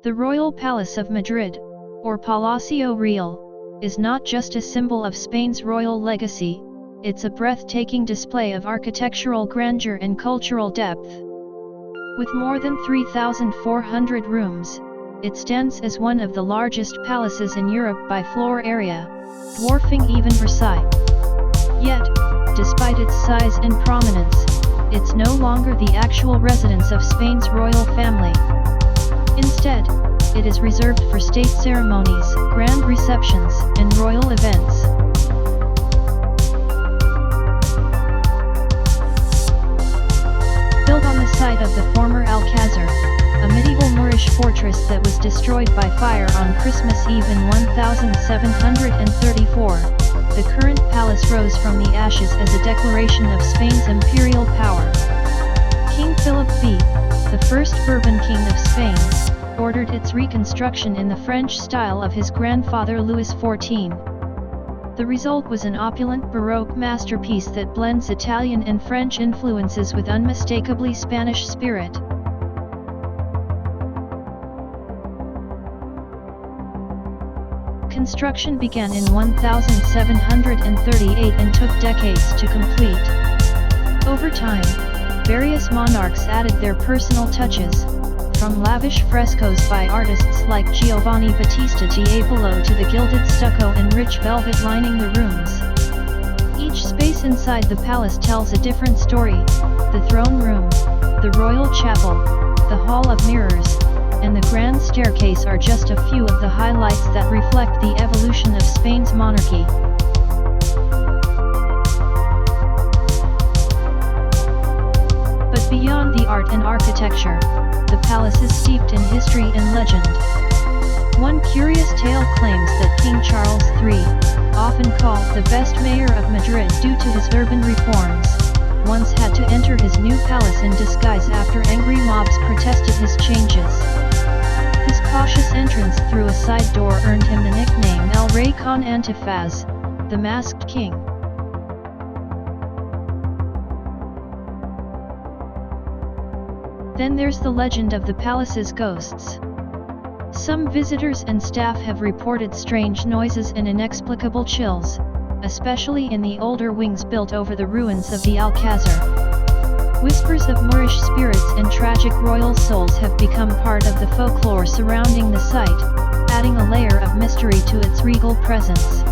The Royal Palace of Madrid, or Palacio Real, is not just a symbol of Spain's royal legacy, it's a breathtaking display of architectural grandeur and cultural depth. With more than 3,400 rooms, it stands as one of the largest palaces in Europe by floor area, dwarfing even Versailles. Yet, despite its size and prominence, it's no longer the actual residence of Spain's royal family. Instead, it is reserved for state ceremonies, grand receptions, and royal events. Built on the site of the former Alcázar, a medieval Moorish fortress that was destroyed by fire on Christmas Eve in 1734, the current palace rose from the ashes as a declaration of Spain's imperial power. King Philip V, the first Bourbon king of Spain, ordered its reconstruction in the French style of his grandfather Louis XIV. The result was an opulent Baroque masterpiece that blends Italian and French influences with unmistakably Spanish spirit. Construction began in 1738 and took decades to complete. Over time, various monarchs added their personal touches, from lavish frescoes by artists like Giovanni Battista Tiepolo to the gilded stucco and rich velvet lining the rooms. Each space inside the palace tells a different story: the throne room, the royal chapel, the hall of mirrors, and the grand staircase are just a few of the highlights that reflect the evolution of Spain's monarchy. But beyond the art and architecture, the palace is steeped in history and legend. One curious tale claims that King Charles III, often called the best mayor of Madrid due to his urban reforms, once had to enter his new palace in disguise after angry mobs protested his changes. His cautious entrance through a side door earned him the nickname El Rey con Antifaz, the Masked King. Then there's the legend of the palace's ghosts. Some visitors and staff have reported strange noises and inexplicable chills, especially in the older wings built over the ruins of the Alcázar. Whispers of Moorish spirits and tragic royal souls have become part of the folklore surrounding the site, adding a layer of mystery to its regal presence.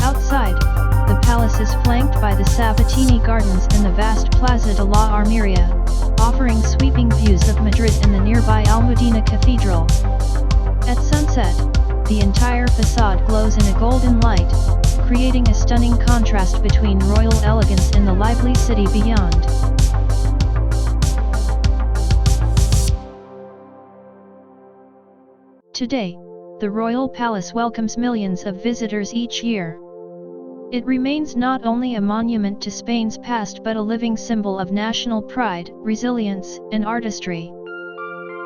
Outside, the palace is flanked by the Sabatini Gardens and the vast Plaza de la Armeria, offering sweeping views of Madrid and the nearby Almudena Cathedral. At sunset, the entire facade glows in a golden light, creating a stunning contrast between royal elegance and the lively city beyond. Today, the Royal Palace welcomes millions of visitors each year. It remains not only a monument to Spain's past but a living symbol of national pride, resilience, and artistry.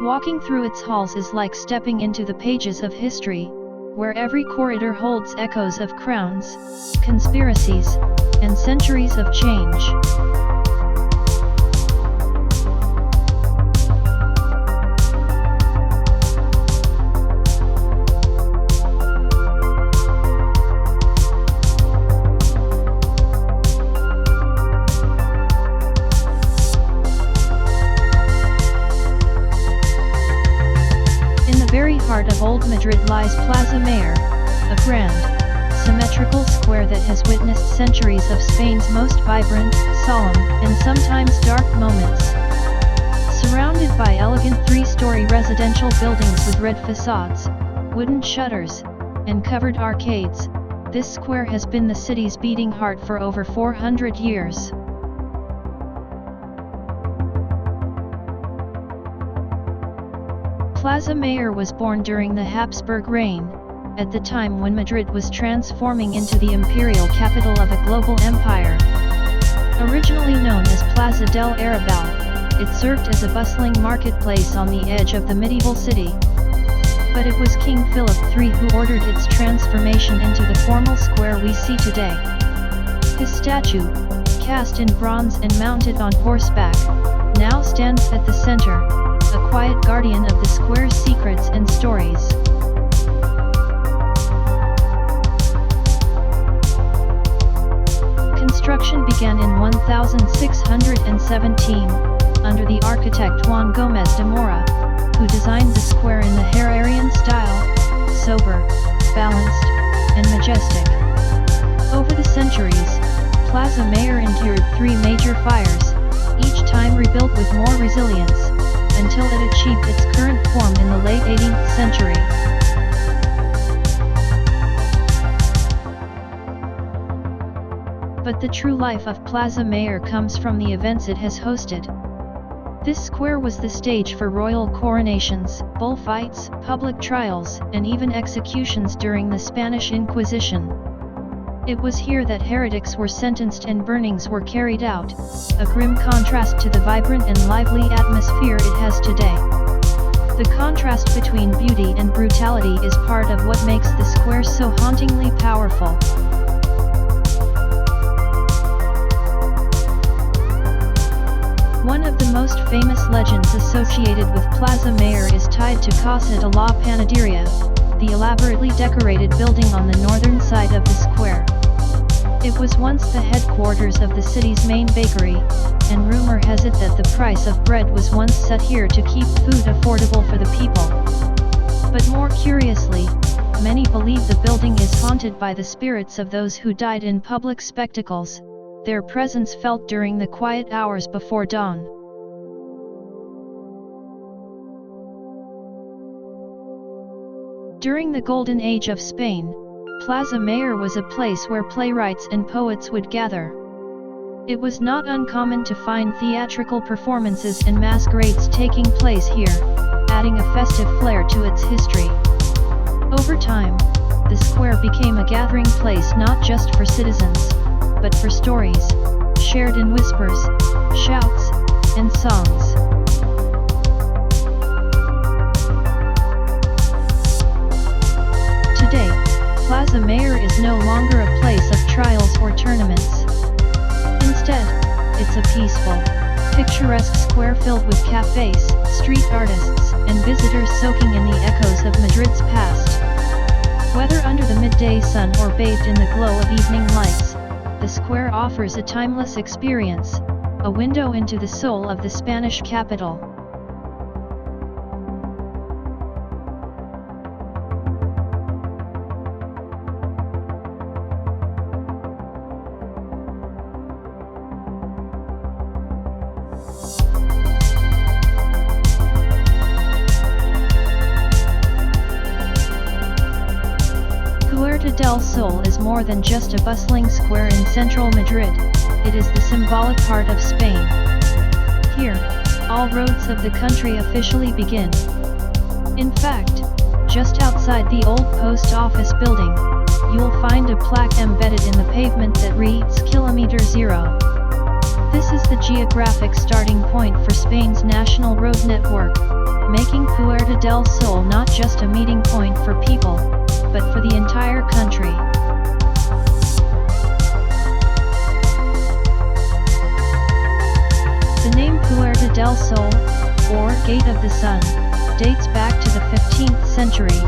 Walking through its halls is like stepping into the pages of history, where every corridor holds echoes of crowns, conspiracies, and centuries of change. Of old Madrid lies Plaza Mayor, a grand, symmetrical square that has witnessed centuries of Spain's most vibrant, solemn, and sometimes dark moments. Surrounded by elegant three-story residential buildings with red facades, wooden shutters, and covered arcades, this square has been the city's beating heart for over 400 years. Plaza Mayor was born during the Habsburg reign, at the time when Madrid was transforming into the imperial capital of a global empire. Originally known as Plaza del Arrabal, it served as a bustling marketplace on the edge of the medieval city. But it was King Philip III who ordered its transformation into the formal square we see today. His statue, cast in bronze and mounted on horseback, now stands at the center, a quiet guardian of the square's secrets and stories. Construction began in 1617, under the architect Juan Gómez de Mora, who designed the square in the Herrerian style, sober, balanced, and majestic. Over the centuries, Plaza Mayor endured 3 major fires, each time rebuilt with more resilience, until it achieved its current form in the late 18th century. But the true life of Plaza Mayor comes from the events it has hosted. This square was the stage for royal coronations, bullfights, public trials, and even executions during the Spanish Inquisition. It was here that heretics were sentenced and burnings were carried out, a grim contrast to the vibrant and lively atmosphere it has today. The contrast between beauty and brutality is part of what makes the square so hauntingly powerful. One of the most famous legends associated with Plaza Mayor is tied to Casa de la Panadería, the elaborately decorated building on the northern side of the square. It was once the headquarters of the city's main bakery, and rumor has it that the price of bread was once set here to keep food affordable for the people. But more curiously, many believe the building is haunted by the spirits of those who died in public spectacles, their presence felt during the quiet hours before dawn. During the Golden Age of Spain, Plaza Mayor was a place where playwrights and poets would gather. It was not uncommon to find theatrical performances and masquerades taking place here, adding a festive flair to its history. Over time, the square became a gathering place not just for citizens, but for stories, shared in whispers, shouts, and songs. Today, Plaza Mayor is no longer a place of trials or tournaments. Instead, it's a peaceful, picturesque square filled with cafes, street artists, and visitors soaking in the echoes of Madrid's past. Whether under the midday sun or bathed in the glow of evening lights, the square offers a timeless experience, a window into the soul of the Spanish capital. Puerta del Sol is more than just a bustling square in central Madrid, it is the symbolic heart of Spain. Here, all roads of the country officially begin. In fact, just outside the old post office building, you'll find a plaque embedded in the pavement that reads Kilometer Zero. This is the geographic starting point for Spain's national road network, making Puerta del Sol not just a meeting point for people, but for the entire country. The name Puerta del Sol, or Gate of the Sun, dates back to the 15th century,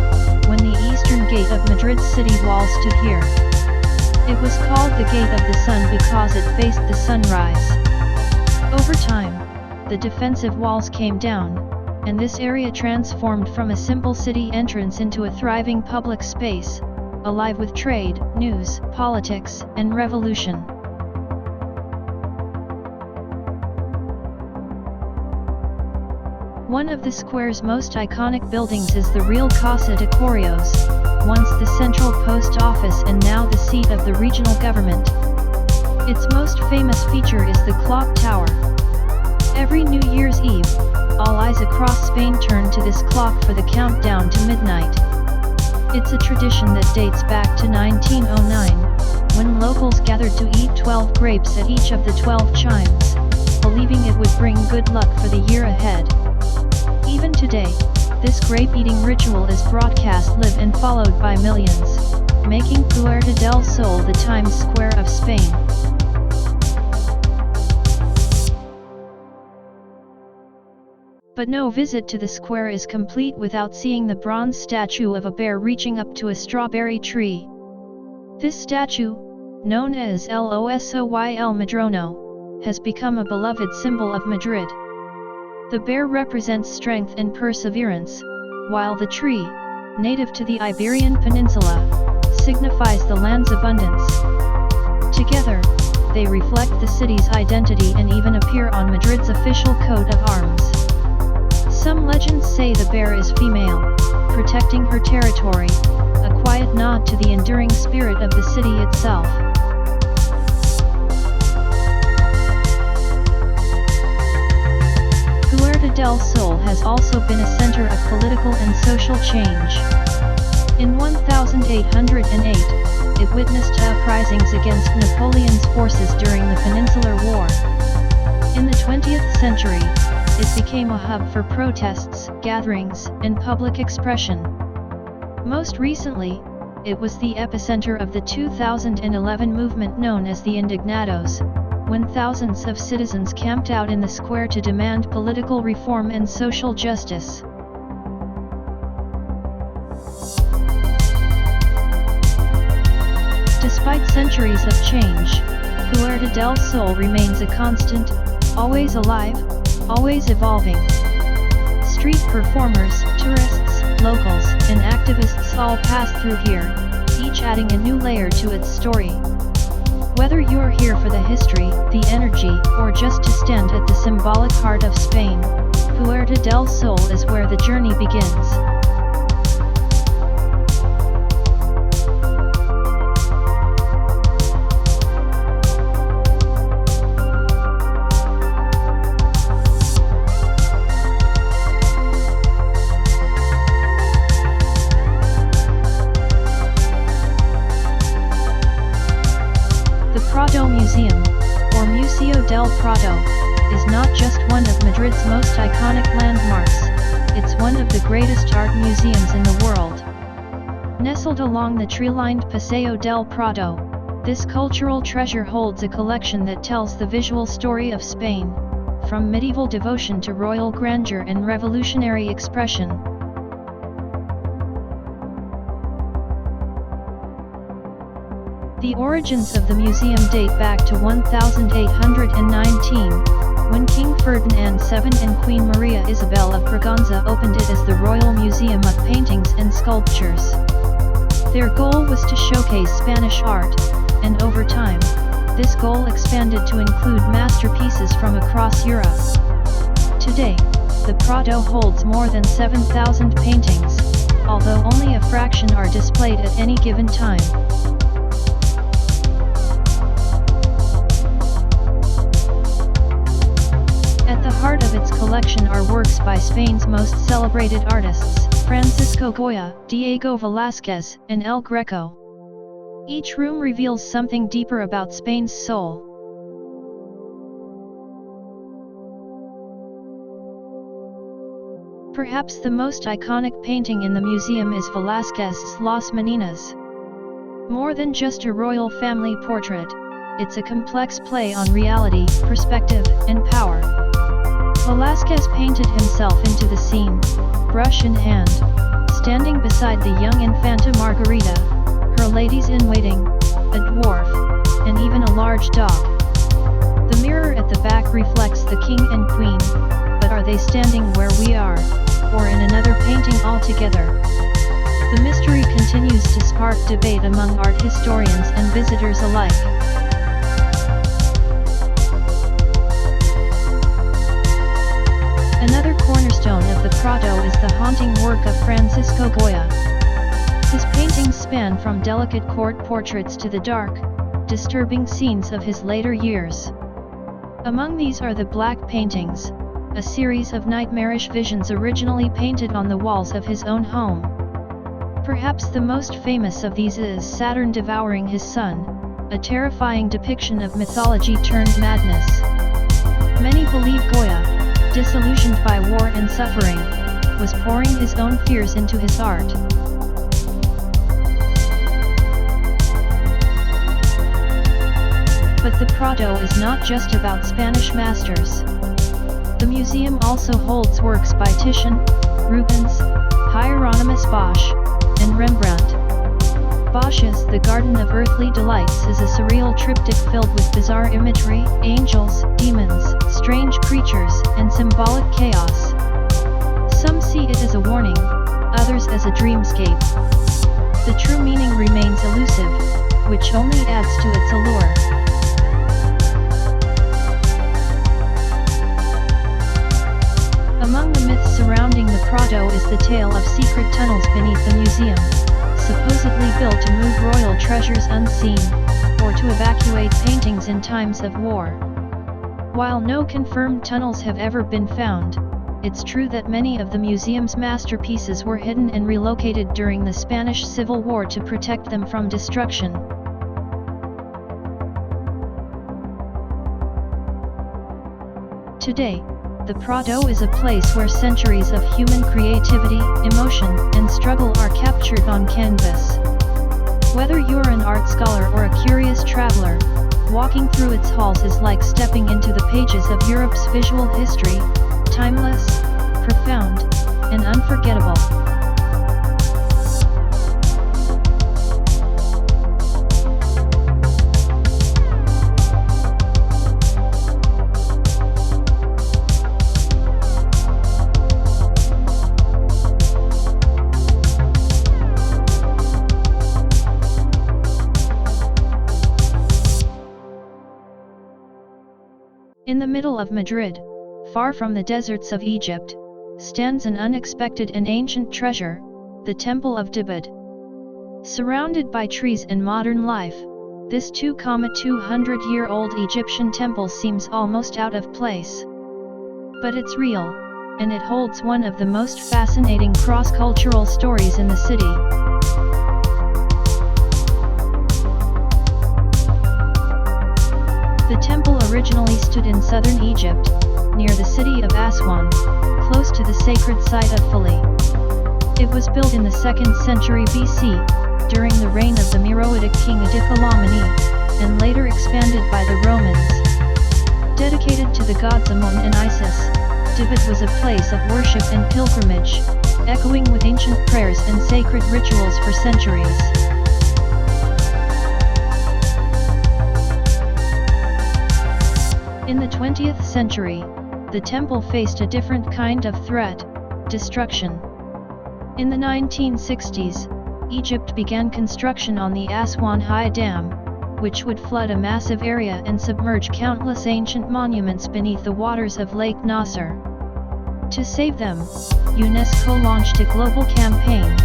when the eastern gate of Madrid's city walls stood here. It was called the Gate of the Sun because it faced the sunrise. Over time, the defensive walls came down, and this area transformed from a simple city entrance into a thriving public space, alive with trade, news, politics, and revolution. One of the square's most iconic buildings is the Real Casa de Correos, once the central post office and now the seat of the regional government. Its most famous feature is the clock tower. Every New Year's Eve, all eyes across Spain turn to this clock for the countdown to midnight. It's a tradition that dates back to 1909, when locals gathered to eat 12 grapes at each of the 12 chimes, believing it would bring good luck for the year ahead. Even today, this grape-eating ritual is broadcast live and followed by millions, making Puerta del Sol the Times Square of Spain. But no visit to the square is complete without seeing the bronze statue of a bear reaching up to a strawberry tree. This statue, known as L'Osoy El Madrono, has become a beloved symbol of Madrid. The bear represents strength and perseverance, while the tree, native to the Iberian Peninsula, signifies the land's abundance. Together, they reflect the city's identity and even appear on Madrid's official coat of arms. Some legends say the bear is female, protecting her territory, a quiet nod to the enduring spirit of the city itself. Puerta del Sol has also been a center of political and social change. In 1808, it witnessed uprisings against Napoleon's forces during the Peninsular War. In the 20th century, it became a hub for protests, gatherings, and public expression. Most recently, it was the epicenter of the 2011 movement known as the Indignados, when thousands of citizens camped out in the square to demand political reform and social justice. Despite centuries of change, Puerta del Sol remains a constant, always alive, always evolving. Street performers, tourists, locals, and activists all pass through here, each adding a new layer to its story. Whether you're here for the history, the energy, or just to stand at the symbolic heart of Spain, Puerta del Sol is where the journey begins. Prado Museum, or Museo del Prado, is not just one of Madrid's most iconic landmarks, it's one of the greatest art museums in the world. Nestled along the tree-lined Paseo del Prado, this cultural treasure holds a collection that tells the visual story of Spain, from medieval devotion to royal grandeur and revolutionary expression. The origins of the museum date back to 1819, when King Ferdinand VII and Queen Maria Isabel of Braganza opened it as the Royal Museum of Paintings and Sculptures. Their goal was to showcase Spanish art, and over time, this goal expanded to include masterpieces from across Europe. Today, the Prado holds more than 7,000 paintings, although only a fraction are displayed at any given time. At the heart of its collection are works by Spain's most celebrated artists, Francisco Goya, Diego Velázquez, and El Greco. Each room reveals something deeper about Spain's soul. Perhaps the most iconic painting in the museum is Velázquez's Las Meninas. More than just a royal family portrait, it's a complex play on reality, perspective, and power. Velázquez painted himself into the scene, brush in hand, standing beside the young Infanta Margarita, her ladies-in-waiting, a dwarf, and even a large dog. The mirror at the back reflects the king and queen, but are they standing where we are, or in another painting altogether? The mystery continues to spark debate among art historians and visitors alike. Another cornerstone of the Prado is the haunting work of Francisco Goya. His paintings span from delicate court portraits to the dark, disturbing scenes of his later years. Among these are the Black Paintings, a series of nightmarish visions originally painted on the walls of his own home. Perhaps the most famous of these is Saturn devouring his son, a terrifying depiction of mythology turned madness. Many believe Goya, disillusioned by war and suffering, was pouring his own fears into his art. But the Prado is not just about Spanish masters. The museum also holds works by Titian, Rubens, Hieronymus Bosch, and Rembrandt. Bosch's The Garden of Earthly Delights is a surreal triptych filled with bizarre imagery, angels, demons, strange creatures, and symbolic chaos. Some see it as a warning, others as a dreamscape. The true meaning remains elusive, which only adds to its allure. Among the myths surrounding the Prado is the tale of secret tunnels beneath the museum, supposedly built to move royal treasures unseen, or to evacuate paintings in times of war. While no confirmed tunnels have ever been found, it's true that many of the museum's masterpieces were hidden and relocated during the Spanish Civil War to protect them from destruction. Today, the Prado is a place where centuries of human creativity, emotion, and struggle are captured on canvas. Whether you're an art scholar or a curious traveler, walking through its halls is like stepping into the pages of Europe's visual history, timeless, profound, and unforgettable. In the middle of Madrid, far from the deserts of Egypt, stands an unexpected and ancient treasure, the Temple of Dibid. Surrounded by trees and modern life, this 2,200-year-old Egyptian temple seems almost out of place. But it's real, and it holds one of the most fascinating cross-cultural stories in the city. The temple originally stood in southern Egypt, near the city of Aswan, close to the sacred site of Phili. It was built in the 2nd century BC, during the reign of the Meroitic king Adiklamani, and later expanded by the Romans. Dedicated to the gods Amun and Isis, Dibid was a place of worship and pilgrimage, echoing with ancient prayers and sacred rituals for centuries. In the 20th century, the temple faced a different kind of threat: destruction. In the 1960s, Egypt began construction on the Aswan High Dam, which would flood a massive area and submerge countless ancient monuments beneath the waters of Lake Nasser. To save them, UNESCO launched a global campaign,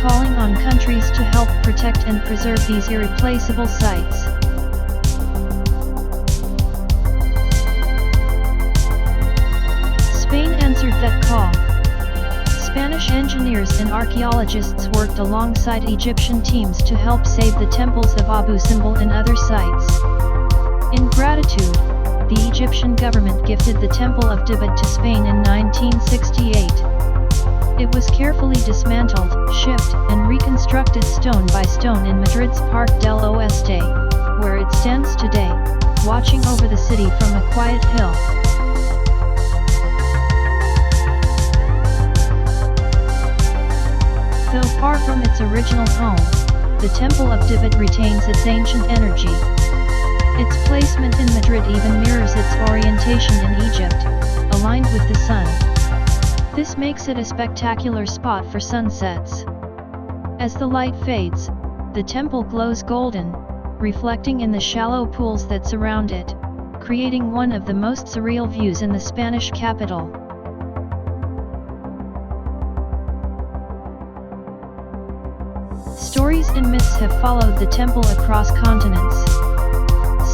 calling on countries to help protect and preserve these irreplaceable sites. Spain answered that call. Spanish engineers and archaeologists worked alongside Egyptian teams to help save the temples of Abu Simbel and other sites. In gratitude, the Egyptian government gifted the Temple of Dibid to Spain in 1968. It was carefully dismantled, shipped, and reconstructed stone by stone in Madrid's Parque del Oeste, where it stands today, watching over the city from a quiet hill. Though far from its original home, the Temple of Dibid retains its ancient energy. Its placement in Madrid even mirrors its orientation in Egypt, aligned with the sun. This makes it a spectacular spot for sunsets. As the light fades, the temple glows golden, reflecting in the shallow pools that surround it, creating one of the most surreal views in the Spanish capital. Stories and myths have followed the temple across continents.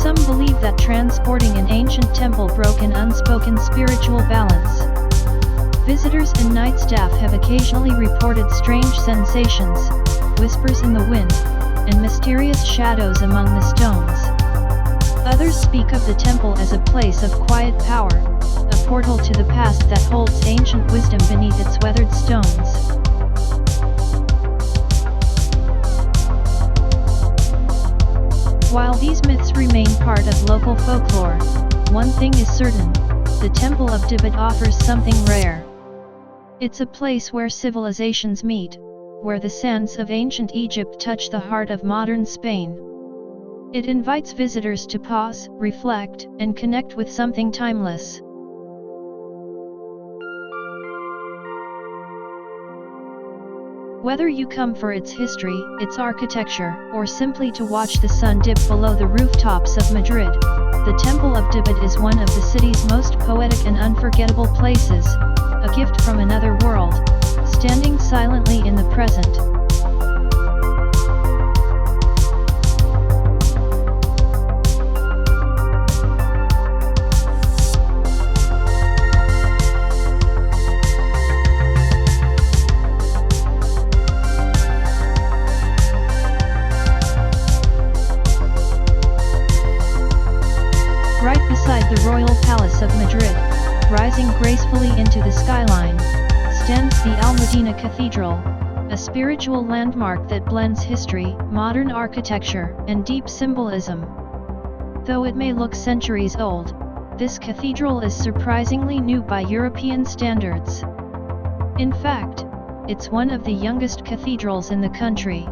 Some believe that transporting an ancient temple broke an unspoken spiritual balance. Visitors and night staff have occasionally reported strange sensations, whispers in the wind, and mysterious shadows among the stones. Others speak of the temple as a place of quiet power, a portal to the past that holds ancient wisdom beneath its weathered stones. While these myths remain part of local folklore, one thing is certain: the Temple of David offers something rare. It's a place where civilizations meet, where the sands of ancient Egypt touch the heart of modern Spain. It invites visitors to pause, reflect, and connect with something timeless. Whether you come for its history, its architecture, or simply to watch the sun dip below the rooftops of Madrid, the Temple of David is one of the city's most poetic and unforgettable places, a gift from another world, standing silently in the present. Right beside the Royal Palace of Madrid, rising gracefully into the skyline, stands the Almudena Cathedral, a spiritual landmark that blends history, modern architecture, and deep symbolism. Though it may look centuries old, this cathedral is surprisingly new by European standards. In fact, it's one of the youngest cathedrals in the country.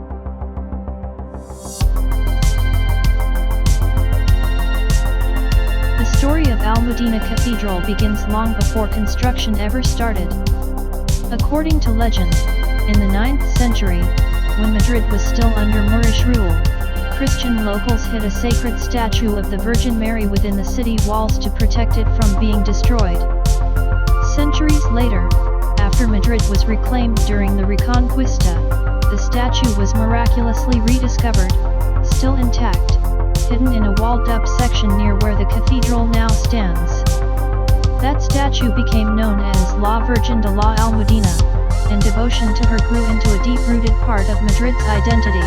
The story of Almudena Cathedral begins long before construction ever started. According to legend, in the 9th century, when Madrid was still under Moorish rule, Christian locals hid a sacred statue of the Virgin Mary within the city walls to protect it from being destroyed. Centuries later, after Madrid was reclaimed during the Reconquista, the statue was miraculously rediscovered, still intact, hidden in a walled-up section near where the cathedral now stands. That statue became known as La Virgen de la Almudena, and devotion to her grew into a deep-rooted part of Madrid's identity.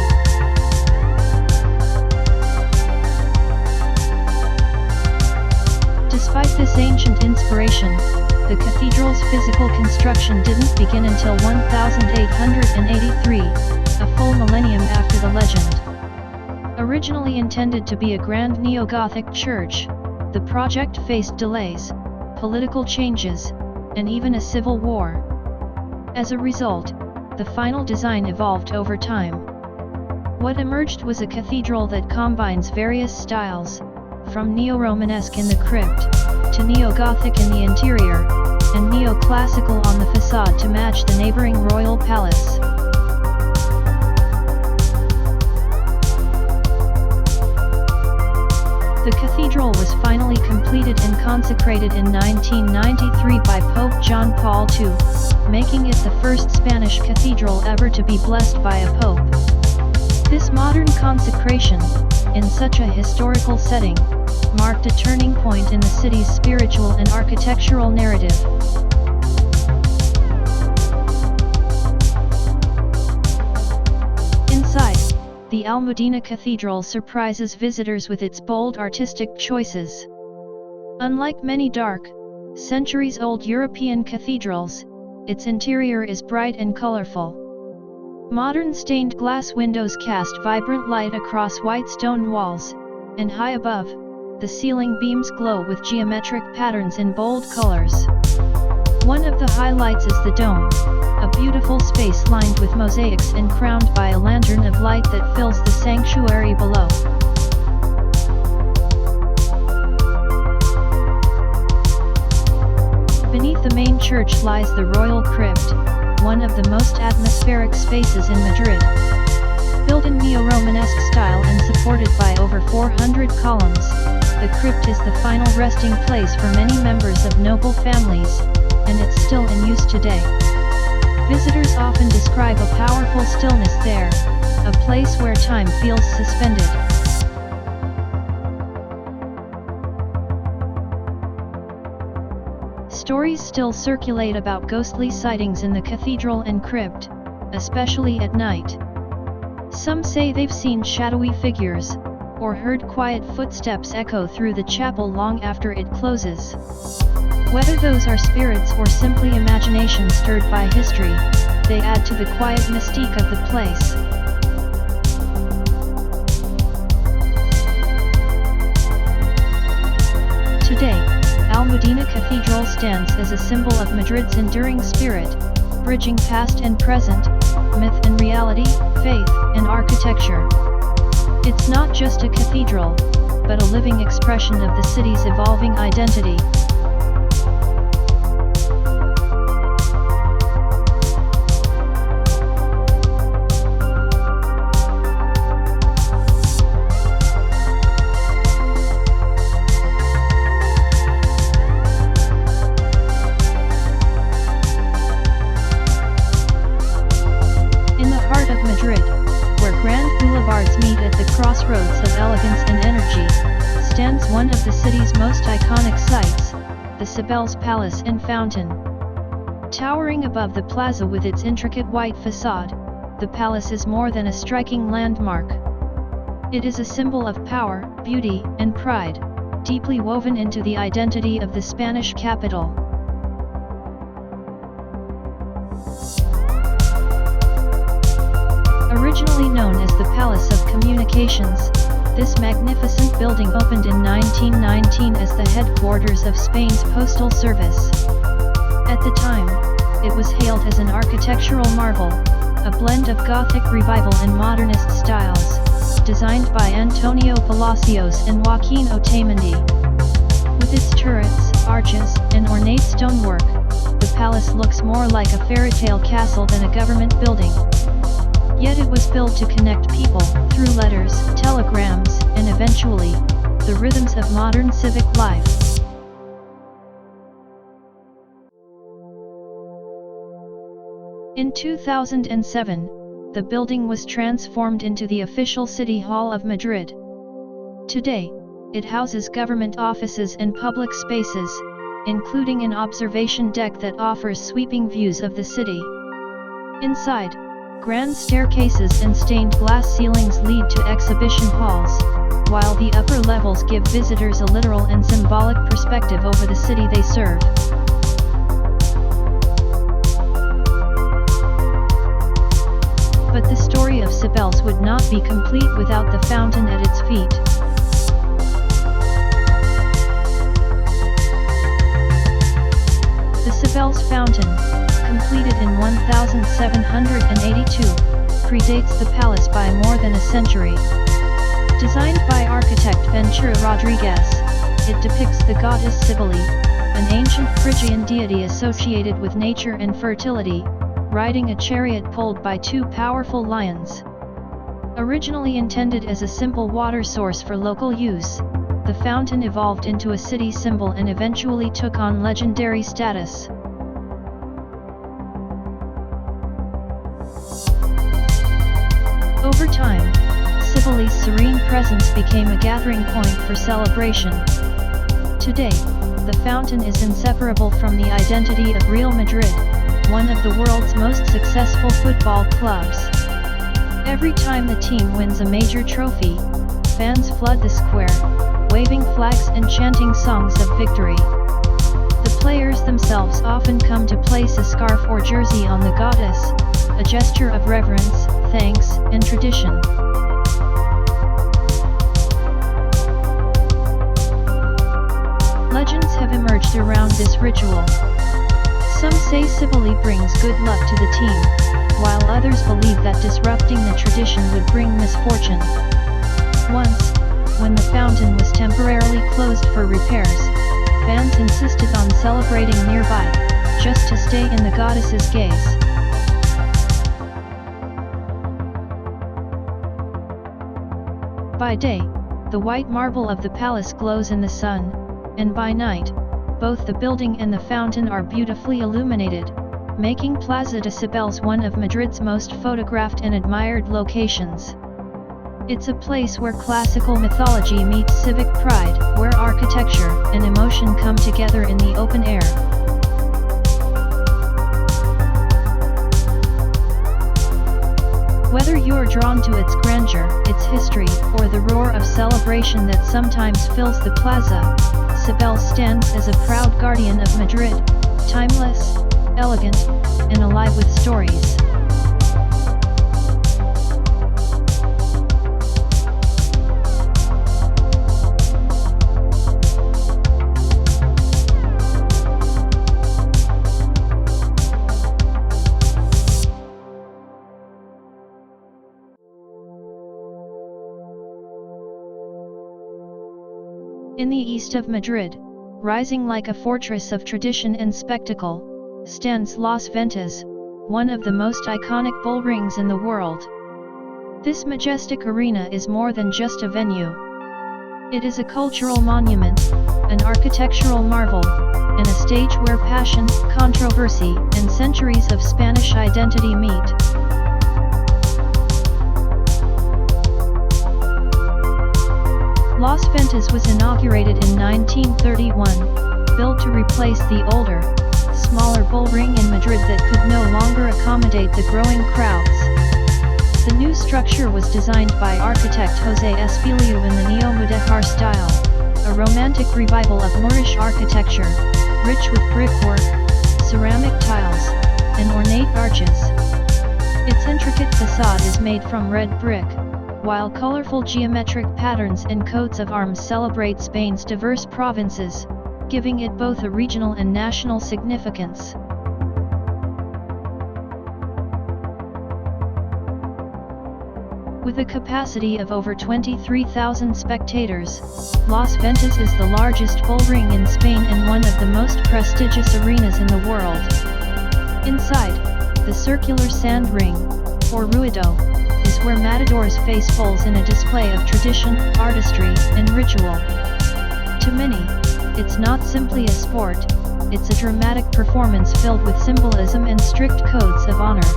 Despite this ancient inspiration, the cathedral's physical construction didn't begin until 1883, a full millennium after the legend. Originally intended to be a grand neo-Gothic church, the project faced delays, political changes, and even a civil war. As a result, the final design evolved over time. What emerged was a cathedral that combines various styles, from neo-Romanesque in the crypt, to neo-Gothic in the interior, and neo-classical on the facade to match the neighboring royal palace. The cathedral was finally completed and consecrated in 1993 by Pope John Paul II, making it the first Spanish cathedral ever to be blessed by a pope. This modern consecration, in such a historical setting, marked a turning point in the city's spiritual and architectural narrative. Inside, the Almudena Cathedral surprises visitors with its bold artistic choices. Unlike many dark, centuries-old European cathedrals, its interior is bright and colorful. Modern stained glass windows cast vibrant light across white stone walls, and high above, the ceiling beams glow with geometric patterns in bold colors. One of the highlights is the dome, a beautiful space lined with mosaics and crowned by a lantern of light that fills the sanctuary below. Beneath the main church lies the Royal Crypt, one of the most atmospheric spaces in Madrid. Built in neo-Romanesque style and supported by over 400 columns, the crypt is the final resting place for many members of noble families, and it's still in use today. Visitors often describe a powerful stillness there, a place where time feels suspended. Stories still circulate about ghostly sightings in the cathedral and crypt, especially at night. Some say they've seen shadowy figures, or heard quiet footsteps echo through the chapel long after it closes. Whether those are spirits or simply imagination stirred by history, they add to the quiet mystique of the place. Today, Almudena Cathedral stands as a symbol of Madrid's enduring spirit, bridging past and present, myth and reality, faith and architecture. It's not just a cathedral, but a living expression of the city's evolving identity. Madrid, where grand boulevards meet at the crossroads of elegance and energy, stands one of the city's most iconic sights, the Cibele's Palace and Fountain. Towering above the plaza with its intricate white facade, the palace is more than a striking landmark. It is a symbol of power, beauty, and pride, deeply woven into the identity of the Spanish capital. Originally known as the Palace of Communications, this magnificent building opened in 1919 as the headquarters of Spain's postal service. At the time, it was hailed as an architectural marvel, a blend of Gothic revival and modernist styles, designed by Antonio Palacios and Joaquin Otamendi. With its turrets, arches, and ornate stonework, the palace looks more like a fairy tale castle than a government building. Yet it was built to connect people, through letters, telegrams, and eventually, the rhythms of modern civic life. In 2007, the building was transformed into the official City Hall of Madrid. Today, it houses government offices and public spaces, including an observation deck that offers sweeping views of the city. Inside, grand staircases and stained glass ceilings lead to exhibition halls, while the upper levels give visitors a literal and symbolic perspective over the city they serve. But the story of Cibele's would not be complete without the fountain at its feet. The Cibele's fountain, completed in 1782, predates the palace by more than a century. Designed by architect Ventura Rodriguez, it depicts the goddess Cybele, an ancient Phrygian deity associated with nature and fertility, riding a chariot pulled by two powerful lions. Originally intended as a simple water source for local use, the fountain evolved into a city symbol and eventually took on legendary status. Over time, Cybele's serene presence became a gathering point for celebration. Today, the fountain is inseparable from the identity of Real Madrid, one of the world's most successful football clubs. Every time the team wins a major trophy, fans flood the square, waving flags and chanting songs of victory. The players themselves often come to place a scarf or jersey on the goddess, a gesture of reverence, thanks, and tradition. Legends have emerged around this ritual. Some say Cybele brings good luck to the team, while others believe that disrupting the tradition would bring misfortune. Once, when the fountain was temporarily closed for repairs, fans insisted on celebrating nearby, just to stay in the goddess's gaze. By day, the white marble of the palace glows in the sun, and by night, both the building and the fountain are beautifully illuminated, making Plaza de Cibeles one of Madrid's most photographed and admired locations. It's a place where classical mythology meets civic pride, where architecture and emotion come together in the open air. Whether you're drawn to its grandeur, its history, or the roar of celebration that sometimes fills the plaza, Cibele stands as a proud guardian of Madrid, timeless, elegant, and alive with stories. in the east of Madrid, rising like a fortress of tradition and spectacle, stands Las Ventas, one of the most iconic bull rings in the world. This majestic arena is more than just a venue. It is a cultural monument, an architectural marvel, and a stage where passion, controversy, and centuries of Spanish identity meet. Las Ventas was inaugurated in 1931, built to replace the older, smaller bull ring in Madrid that could no longer accommodate the growing crowds. The new structure was designed by architect José Espiliu in the neo-Mudéjar style, a romantic revival of Moorish architecture, rich with brickwork, ceramic tiles, and ornate arches. Its intricate facade is made from red brick, while colorful geometric patterns and coats of arms celebrate Spain's diverse provinces, giving it both a regional and national significance. With a capacity of over 23,000 spectators, Las Ventas is the largest bull ring in Spain and one of the most prestigious arenas in the world. Inside, the circular sand ring, or ruedo, is where matadors face bulls in a display of tradition, artistry, and ritual. To many, it's not simply a sport, it's a dramatic performance filled with symbolism and strict codes of honor.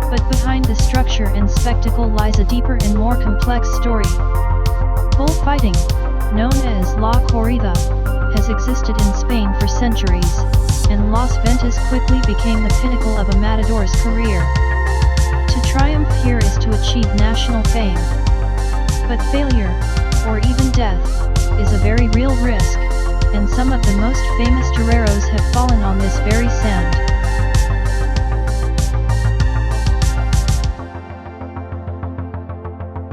But behind the structure and spectacle lies a deeper and more complex story. Bullfighting, known as La Corrida, has existed in Spain for centuries, and Las Ventas quickly became the pinnacle of a matador's career. To triumph here is to achieve national fame. But failure, or even death, is a very real risk, and some of the most famous toreros have fallen on this very sand.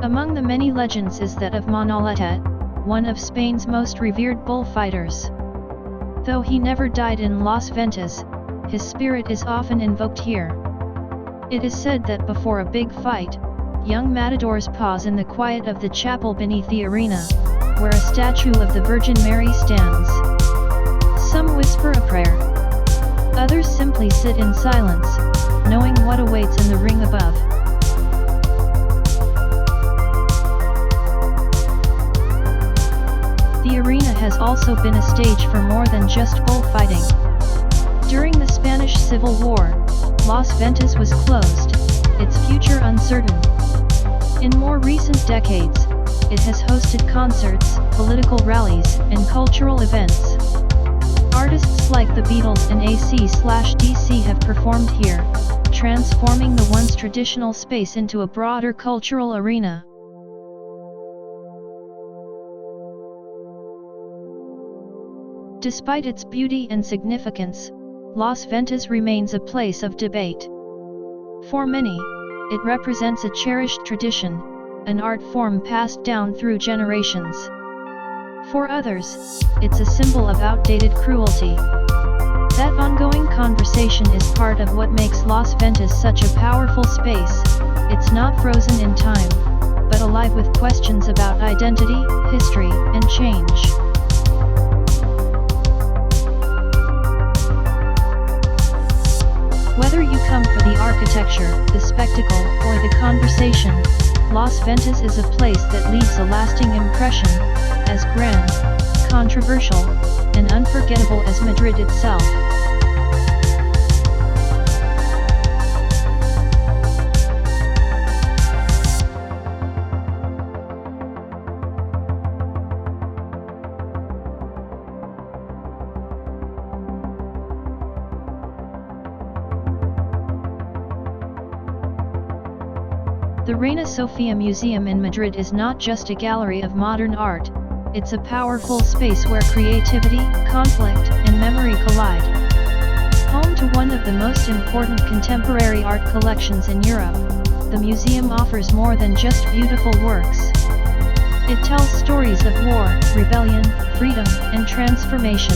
Among the many legends is that of Manolete, one of Spain's most revered bullfighters. Though he never died in Las Ventas, his spirit is often invoked here. It is said that before a big fight, young matadors pause in the quiet of the chapel beneath the arena, where a statue of the Virgin Mary stands. Some whisper a prayer. Others simply sit in silence, knowing what awaits in the ring above. The arena has also been a stage for more than just bullfighting. During the Spanish Civil War, Las Ventas was closed, its future uncertain. In more recent decades, it has hosted concerts, political rallies, and cultural events. Artists like the Beatles and AC/DC have performed here, transforming the once traditional space into a broader cultural arena. Despite its beauty and significance, Las Ventas remains a place of debate. For many, it represents a cherished tradition, an art form passed down through generations. For others, it's a symbol of outdated cruelty. That ongoing conversation is part of what makes Las Ventas such a powerful space. It's not frozen in time, but alive with questions about identity, history, and change. Whether you come for the architecture, the spectacle, or the conversation, Las Ventas is a place that leaves a lasting impression, as grand, controversial, and unforgettable as Madrid itself. The Reina Sofia Museum in Madrid is not just a gallery of modern art, it's a powerful space where creativity, conflict, and memory collide. Home to one of the most important contemporary art collections in Europe, the museum offers more than just beautiful works. It tells stories of war, rebellion, freedom, and transformation.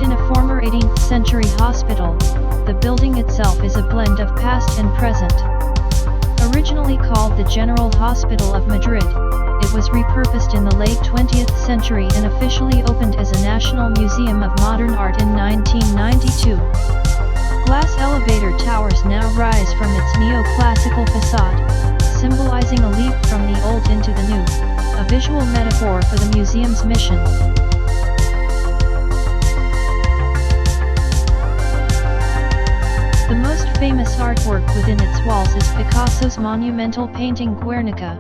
In a former 18th century military hospital, the building itself is a blend of past and present. Originally called the General Hospital of Madrid, it was repurposed in the late 20th century and officially opened as a National Museum of Modern Art in 1992. Glass elevator towers now rise from its neoclassical facade, symbolizing a leap from the old into the new, a visual metaphor for the museum's mission. The most famous artwork within its walls is Picasso's monumental painting Guernica.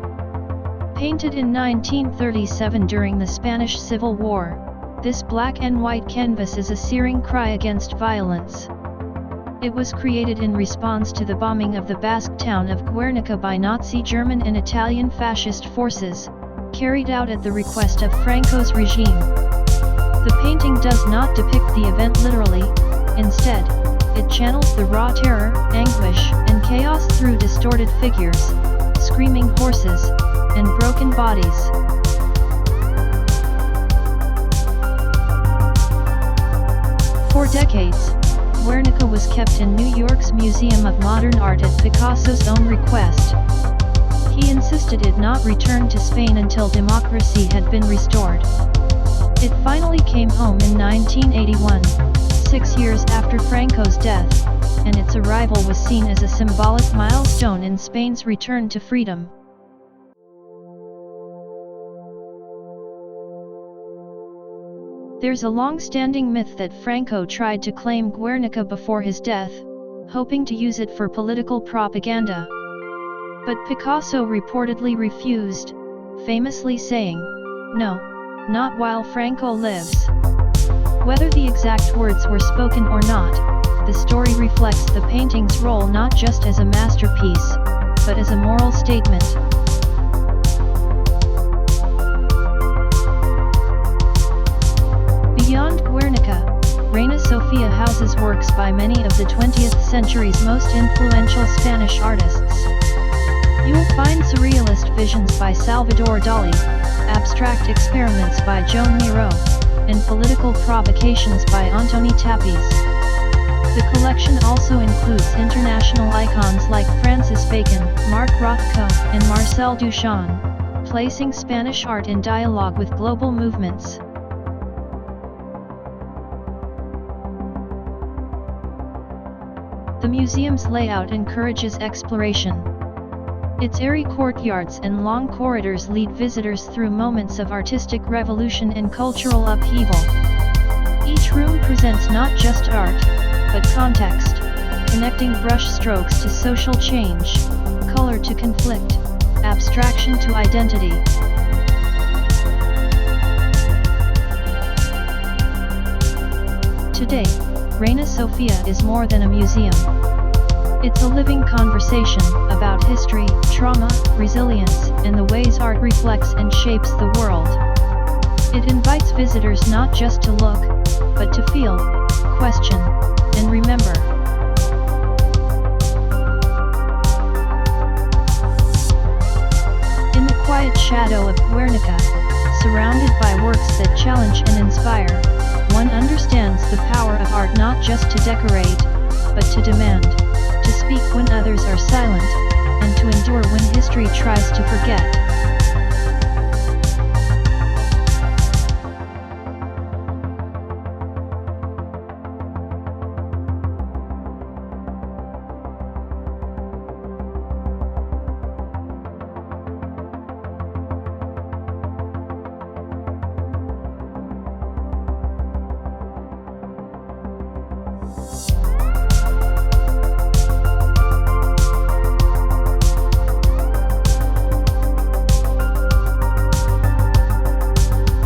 Painted in 1937 during the Spanish Civil War, this black and white canvas is a searing cry against violence. It was created in response to the bombing of the Basque town of Guernica by Nazi German and Italian fascist forces, carried out at the request of Franco's regime. The painting does not depict the event literally, instead, it channels the raw terror, anguish, and chaos through distorted figures, screaming horses, and broken bodies. For decades, Guernica was kept in New York's Museum of Modern Art at Picasso's own request. He insisted it not return to Spain until democracy had been restored. It finally came home in 1981, 6 years after Franco's death, and its arrival was seen as a symbolic milestone in Spain's return to freedom. There's a long-standing myth that Franco tried to claim Guernica before his death, hoping to use it for political propaganda. But Picasso reportedly refused, famously saying, "No, not while Franco lives." Whether the exact words were spoken or not, the story reflects the painting's role not just as a masterpiece, but as a moral statement. Beyond Guernica, Reina Sofia houses works by many of the 20th century's most influential Spanish artists. You'll find surrealist visions by Salvador Dali, abstract experiments by Joan Miró, and political provocations by Antoni Tàpies. The collection also includes international icons like Francis Bacon, Marc Rothko, and Marcel Duchamp, placing Spanish art in dialogue with global movements. The museum's layout encourages exploration. Its airy courtyards and long corridors lead visitors through moments of artistic revolution and cultural upheaval. Each room presents not just art, but context, connecting brush strokes to social change, color to conflict, abstraction to identity. Today, Reina Sofia is more than a museum. It's a living conversation about history, trauma, resilience, and the ways art reflects and shapes the world. It invites visitors not just to look, but to feel, question, and remember. In the quiet shadow of Guernica, surrounded by works that challenge and inspire, one understands the power of art not just to decorate, but to demand, to speak when others are silent, and to endure when history tries to forget.